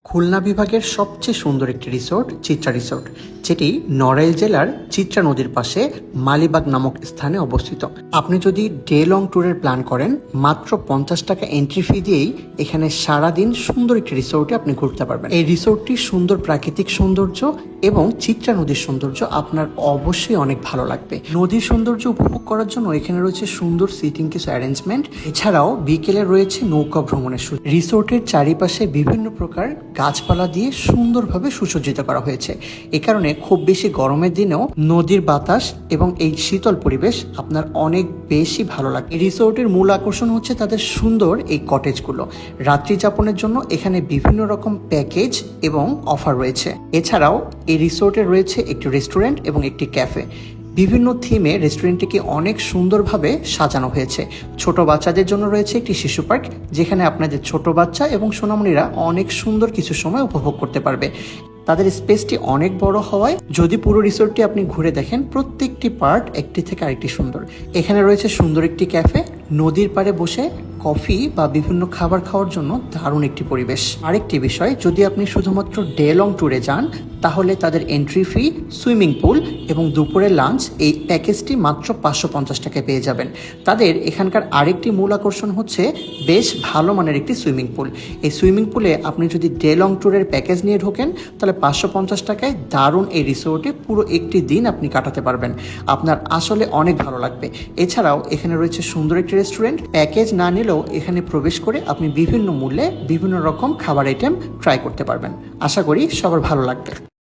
খুলনা বিভাগের সবচেয়ে সুন্দর একটি রিসোর্ট চিত্রা রিসোর্ট, যেটি নড়াইল জেলার চিত্রা নদীর পাশে মালিবাগ নামক স্থানে অবস্থিত। আপনি যদি ডে লং ট্যুরের প্ল্যান করেন, মাত্র 50 টাকা এন্ট্রি ফি দিয়েই এখানে সারাদিন সুন্দর একটি রিসোর্টে আপনি ঘুরতে পারবেন। এই রিসোর্টটির সুন্দর প্রাকৃতিক সৌন্দর্য এবং চিত্রা নদীর সৌন্দর্য আপনার অবশ্যই অনেক ভালো লাগবে। নদীর সৌন্দর্য উপভোগ করার জন্য এখানে রয়েছে সুন্দর সিটিং কিছু অ্যারেঞ্জমেন্ট, এছাড়াও বিকেলে রয়েছে নৌকা ভ্রমণের সুযোগ। রিসোর্টের চারিপাশে বিভিন্ন প্রকার গাছপালা দিয়ে সুন্দরভাবে সুসজ্জিত করা হয়েছে। এ কারণে খুব বেশি গরমের দিনেও নদীর বাতাস এবং এই শীতল পরিবেশ আপনার অনেক বেশি ভালো লাগে। এই রিসোর্টের মূল আকর্ষণ হচ্ছে তাদের সুন্দর এই কটেজগুলো। রাত্রি যাপনের জন্য এখানে বিভিন্ন রকম প্যাকেজ এবং অফার রয়েছে। এছাড়াও এই রিসোর্টে রয়েছে একটি রেস্টুরেন্ট এবং একটি ক্যাফে। বিভিন্ন থিমে রেস্টুরেন্টটিকে অনেক সুন্দরভাবে সাজানো হয়েছে। ছোট বাচ্চাদের জন্য রয়েছে একটি শিশু পার্ক, যেখানে আপনাদের ছোট বাচ্চা এবং সোনামণিরা অনেক সুন্দর কিছু সময় উপভোগ করতে পারবে। তাদের স্পেসটি অনেক বড় হওয়ায় যদি পুরো রিসোর্টটি আপনি ঘুরে দেখেন, প্রত্যেকটি পার্ট একটি থেকে আরেকটি সুন্দর। এখানে রয়েছে সুন্দর একটি ক্যাফে, নদীর পাড়ে বসে কফি বা বিভিন্ন খাবার খাওয়ার জন্য দারুণ একটি পরিবেশ। আরেকটি বিষয়, যদি আপনি শুধুমাত্র ডে লং ট্যুরে যান, তাহলে তাদের এন্ট্রি ফি, সুইমিং পুল এবং দুপুরের লাঞ্চ এই প্যাকেজটি মাত্র 550 টাকায় পেয়ে যাবেন। তাদের এখানকার আরেকটি মূল আকর্ষণ হচ্ছে বেশ ভালো মানের একটি সুইমিং পুল। এই সুইমিং পুলে আপনি যদি ডে লং ট্যুরের প্যাকেজ নিয়ে ঢোকেন, তাহলে 550 টাকায় দারুণ এই রিসোর্টে পুরো একটি দিন আপনি কাটাতে পারবেন। আপনার আসলে অনেক ভালো লাগবে। এছাড়াও এখানে রয়েছে সুন্দর একটি রেস্টুরেন্ট। প্যাকেজ না নিলেও এখানে প্রবেশ করে আপনি বিভিন্ন মূল্যে বিভিন্ন রকম খাবার আইটেম ট্রাই করতে পারবেন। আশা করি সবার ভালো লাগবে।